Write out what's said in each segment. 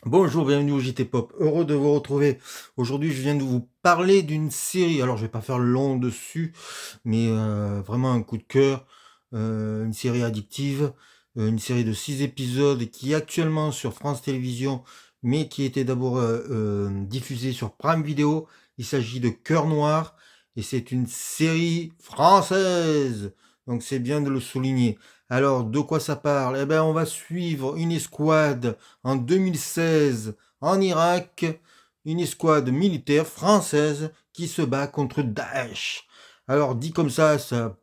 Bonjour, bienvenue au JT Pop. Heureux de vous retrouver. Aujourd'hui, je viens de vous parler d'une série. Alors, je vais pas faire long dessus, mais vraiment un coup de cœur. Une série addictive, une série de 6 épisodes qui est actuellement sur France Télévisions, mais qui était d'abord diffusée sur Prime Video. Il s'agit de Cœur Noir et c'est une série française. Donc, c'est bien de le souligner. Alors, de quoi ça parle? Eh ben, on va suivre une escouade en 2016 en Irak, une escouade militaire française qui se bat contre Daesh. Alors dit comme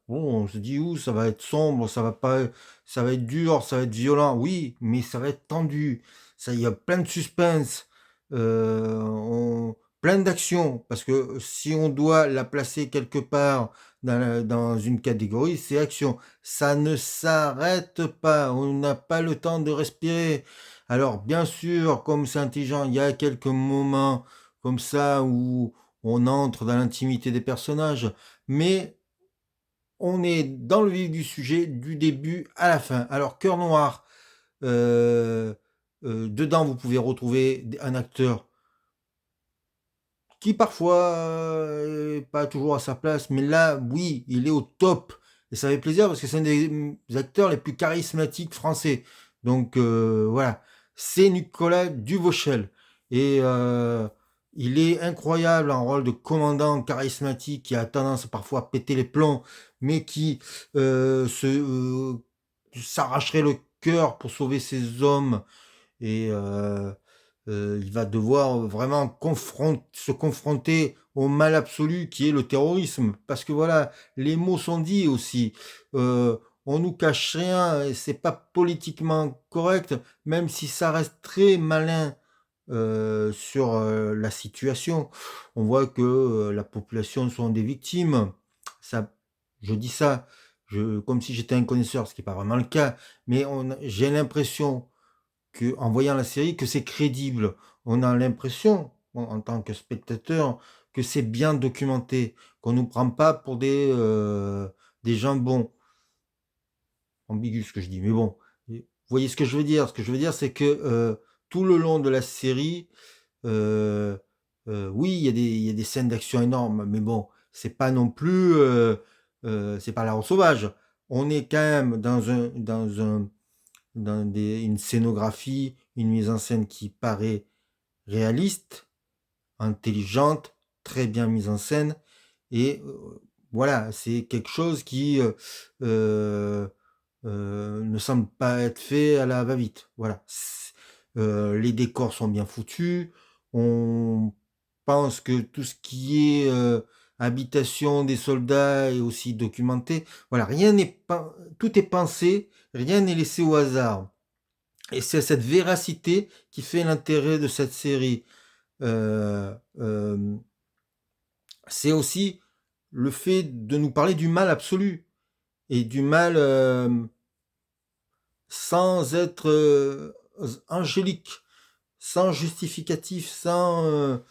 bon, on se dit ça va être sombre, ça va pas, ça va être dur, ça va être violent. Oui, mais ça va être tendu. Ça, il y a plein de suspense, plein d'action, parce que si on doit la placer quelque part dans une catégorie, c'est action. Ça ne s'arrête pas. On n'a pas le temps de respirer. Alors, bien sûr, comme c'est intelligent, il y a quelques moments comme ça où on entre dans l'intimité des personnages, mais on est dans le vif du sujet du début à la fin. Alors, Cœur Noir, euh, dedans, vous pouvez retrouver un acteur qui parfois est pas toujours à sa place, mais là, oui, il est au top. Et ça fait plaisir parce que c'est un des acteurs les plus charismatiques français. Donc voilà, c'est Nicolas Duvauchel. Et il est incroyable en rôle de commandant charismatique qui a tendance parfois à péter les plombs, mais qui s'arracherait le cœur pour sauver ses hommes et il va devoir vraiment se confronter au mal absolu qui est le terrorisme. Parce que voilà, les mots sont dits aussi. On nous cache rien, et c'est pas politiquement correct, même si ça reste très malin sur la situation. On voit que la population sont des victimes. Ça, je dis ça comme si j'étais un connaisseur, ce qui n'est pas vraiment le cas, mais j'ai l'impression que, en voyant la série, que c'est crédible. On a l'impression, en tant que spectateur, que c'est bien documenté, qu'on nous prend pas pour des gens bons. Ambigu ce que je dis, mais bon. Vous voyez ce que je veux dire? Ce que je veux dire, c'est que tout le long de la série, euh, oui, il y a des scènes d'action énormes, mais bon, c'est pas non plus, c'est pas la Rose sauvage. On est quand même une scénographie, une mise en scène qui paraît réaliste, intelligente, très bien mise en scène. Et voilà, c'est quelque chose qui euh, ne semble pas être fait à la va-vite. Voilà. Les décors sont bien foutus. On pense que tout ce qui est habitation des soldats est aussi documenté. Voilà, tout est pensé, rien n'est laissé au hasard. Et c'est cette véracité qui fait l'intérêt de cette série. Euh, euh, c'est aussi le fait de nous parler du mal absolu et du mal sans être angélique, sans justificatif, sans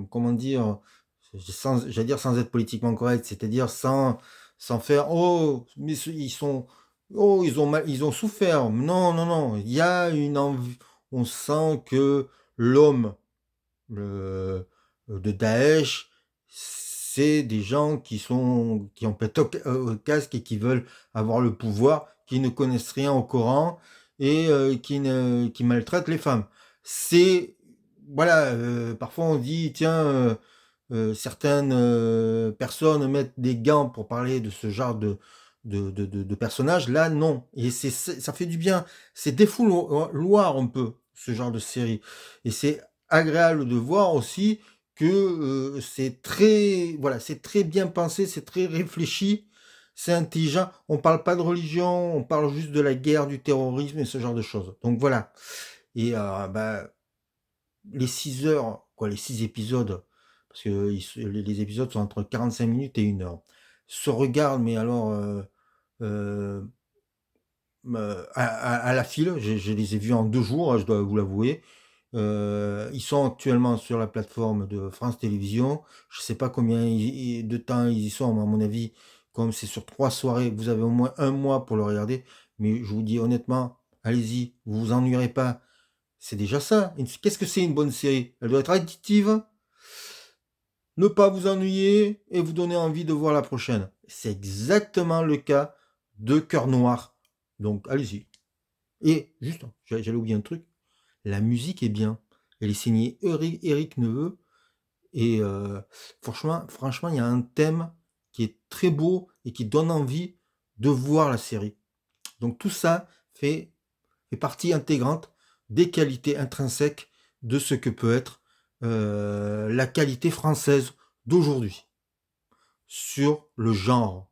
comment dire, j'allais dire sans être politiquement correct, c'est-à-dire sans faire mais ils ont souffert. Non, non, non, il y a une envie, on sent que l'homme de Daesh, c'est des gens qui ont pété au casque et qui veulent avoir le pouvoir, qui ne connaissent rien au Coran et qui maltraitent les femmes. C'est voilà, parfois on dit tiens, certaines personnes mettent des gants pour parler de ce genre de personnages. Là, non. Et ça fait du bien. C'est défouloir un peu ce genre de série. Et c'est agréable de voir aussi que c'est très bien pensé, c'est très réfléchi, c'est intelligent. On parle pas de religion, on parle juste de la guerre, du terrorisme et ce genre de choses. Donc voilà. Et les 6 heures, quoi, les 6 épisodes, parce que les épisodes sont entre 45 minutes et 1 heure, se regardent, mais alors euh, à la file. Je les ai vus en 2 jours, hein, je dois vous l'avouer. Ils sont actuellement sur la plateforme de France Télévisions. Je ne sais pas combien de temps ils y sont, mais à mon avis, comme c'est sur 3 soirées, vous avez au moins un mois pour le regarder. Mais je vous dis honnêtement, allez-y, vous vous ennuierez pas. C'est déjà ça. Qu'est-ce que c'est une bonne série? Elle doit être addictive, ne pas vous ennuyer et vous donner envie de voir la prochaine. C'est exactement le cas de Cœur Noir. Donc allez-y. Et juste, j'allais oublier un truc, la musique est bien. Elle est signée Éric Neveu. Et franchement, il y a un thème qui est très beau et qui donne envie de voir la série. Donc tout ça fait partie intégrante des qualités intrinsèques de ce que peut être la qualité française d'aujourd'hui sur le genre.